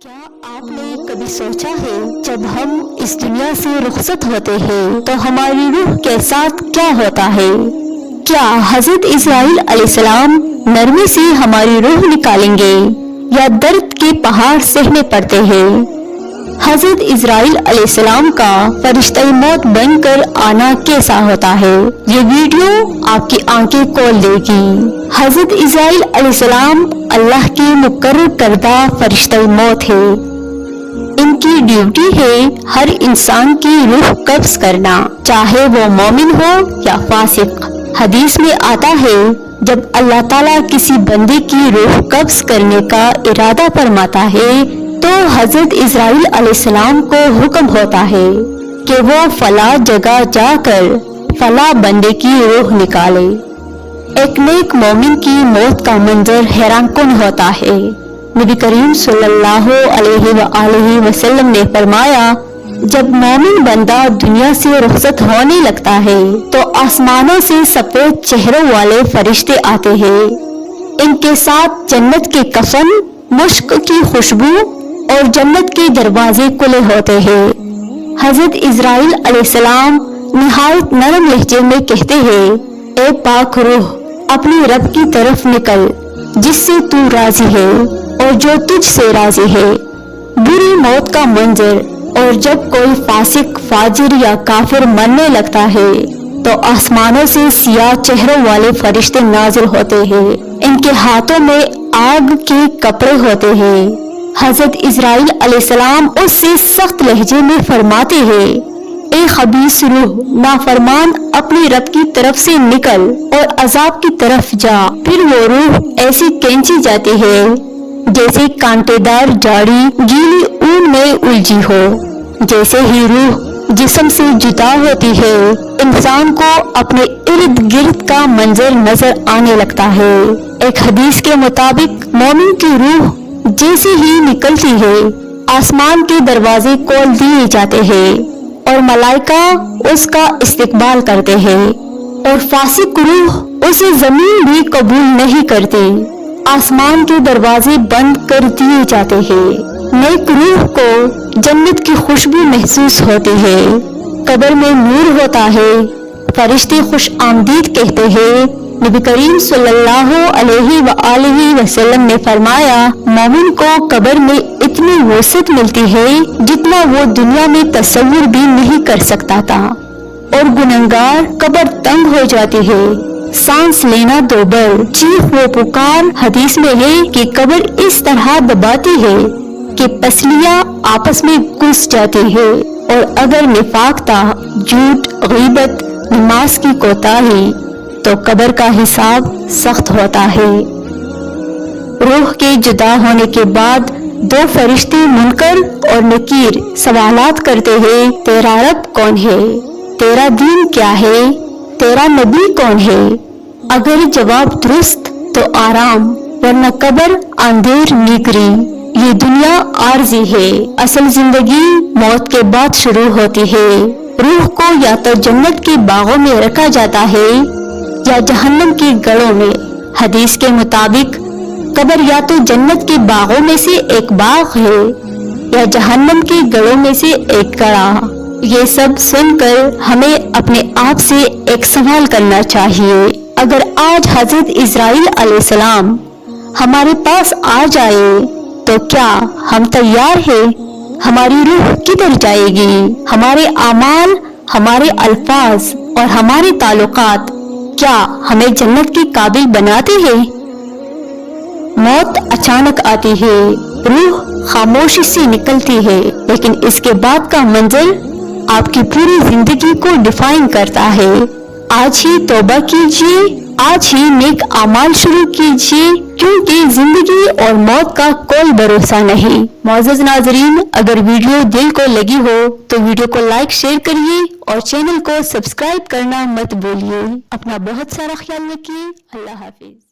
کیا آپ نے کبھی سوچا ہے جب ہم اس دنیا سے رخصت ہوتے ہیں تو ہماری روح کے ساتھ کیا ہوتا ہے؟ کیا حضرت اسرائیل علیہ السلام نرمی سے ہماری روح نکالیں گے یا درد کے پہاڑ سہنے پڑتے ہیں؟ حضرت اسرائیل علیہ السلام کا فرشتہ موت بن کر آنا کیسا ہوتا ہے؟ یہ ویڈیو آپ کی آنکھیں کھول دے گی۔ حضرت اسرائیل علیہ السلام اللہ کی مقرر کردہ فرشتہ موت ہے۔ ان کی ڈیوٹی ہے ہر انسان کی روح قبض کرنا، چاہے وہ مومن ہو یا فاسق۔ حدیث میں آتا ہے جب اللہ تعالیٰ کسی بندے کی روح قبض کرنے کا ارادہ فرماتا ہے تو حضرت اسرائیل علیہ السلام کو حکم ہوتا ہے کہ وہ فلاں جگہ جا کر فلاں بندے کی روح نکالے۔ ایک نیک مومن کی موت کا منظر حیران کن ہوتا ہے۔ نبی کریم صلی اللہ علیہ وآلہ وسلم نے فرمایا، جب مومن بندہ دنیا سے رخصت ہونے لگتا ہے تو آسمانوں سے سفید چہروں والے فرشتے آتے ہیں۔ ان کے ساتھ جنت کے کفن، مشک کی خوشبو اور جنت کے دروازے کھلے ہوتے ہیں۔ حضرت اسرائیل علیہ السلام نہایت نرم لہجے میں کہتے ہیں، اے پاک روح، اپنی رب کی طرف نکل جس سے تو راضی ہے اور جو تجھ سے راضی ہے۔ بری موت کا منظر، اور جب کوئی فاسق، فاجر یا کافر مرنے لگتا ہے تو آسمانوں سے سیاہ چہروں والے فرشتے نازل ہوتے ہیں۔ ان کے ہاتھوں میں آگ کے کپڑے ہوتے ہیں۔ حضرت اسرائیل علیہ السلام اس سے سخت لہجے میں فرماتے ہیں، اے خبیث روح، نافرمان، اپنی رب کی طرف سے نکل اور عذاب کی طرف جا۔ پھر وہ روح ایسی کھینچی جاتی ہے جیسے کانٹے دار جھاڑی گیلی اون میں الجھی ہو۔ جیسے ہی روح جسم سے جدا ہوتی ہے، انسان کو اپنے ارد گرد کا منظر نظر آنے لگتا ہے۔ ایک حدیث کے مطابق مومن کی روح جیسے ہی نکلتی ہے، آسمان کے دروازے کھول دیے جاتے ہیں اور ملائکہ اس کا استقبال کرتے ہیں، اور فاسق روح اسے زمین بھی قبول نہیں کرتی۔ آسمان کے دروازے بند کر دیے جاتے ہیں۔ نیک روح کو جنت کی خوشبو محسوس ہوتی ہے۔ قبر میں نور ہوتا ہے۔ فرشتے خوش آمدید کہتے ہیں۔ نبی کریم صلی اللہ علیہ وآلہ وسلم نے فرمایا، مومن کو قبر میں اتنی وسعت ملتی ہے جتنا وہ دنیا میں تصور بھی نہیں کر سکتا تھا، اور گنہگار قبر تنگ ہو جاتی ہے، سانس لینا دوبر، چیخ و پکار۔ حدیث میں ہے کہ قبر اس طرح دباتی ہے کہ پسلیاں آپس میں گھس جاتی ہے، اور اگر نفاق تھا، جھوٹ، غیبت، نماز کی کوتاہی، تو قبر کا حساب سخت ہوتا ہے۔ روح کے جدا ہونے کے بعد دو فرشتے منکر اور نکیر سوالات کرتے ہیں، تیرا رب کون ہے؟ تیرا دین کیا ہے؟ تیرا نبی کون ہے؟ اگر جواب درست تو آرام، ورنہ قبر اندھیر نیگری۔ یہ دنیا عارضی ہے، اصل زندگی موت کے بعد شروع ہوتی ہے۔ روح کو یا تو جنت کے باغوں میں رکھا جاتا ہے یا جہنم کے گڑھوں میں۔ حدیث کے مطابق قبر یا تو جنت کے باغوں میں سے ایک باغ ہے یا جہنم کے گڑھوں میں سے ایک گڑھا۔ یہ سب سن کر ہمیں اپنے آپ سے ایک سوال کرنا چاہیے، اگر آج حضرت اسرائیل علیہ السلام ہمارے پاس آ جائے تو کیا ہم تیار ہیں؟ ہماری روح کدھر جائے گی؟ ہمارے اعمال، ہمارے الفاظ اور ہمارے تعلقات کیا ہمیں جنت کے قابل بناتے ہیں؟ موت اچانک آتی ہے، روح خاموشی سے نکلتی ہے، لیکن اس کے بعد کا منظر آپ کی پوری زندگی کو ڈیفائن کرتا ہے۔ آج ہی توبہ کیجیے، آج ہی نیک اعمال شروع کیجیے، کیونکہ زندگی اور موت کا کوئی بھروسہ نہیں۔ معزز ناظرین، اگر ویڈیو دل کو لگی ہو تو ویڈیو کو لائک، شیئر کریے اور چینل کو سبسکرائب کرنا مت بھولیے۔ اپنا بہت سارا خیال رکھیے۔ اللہ حافظ۔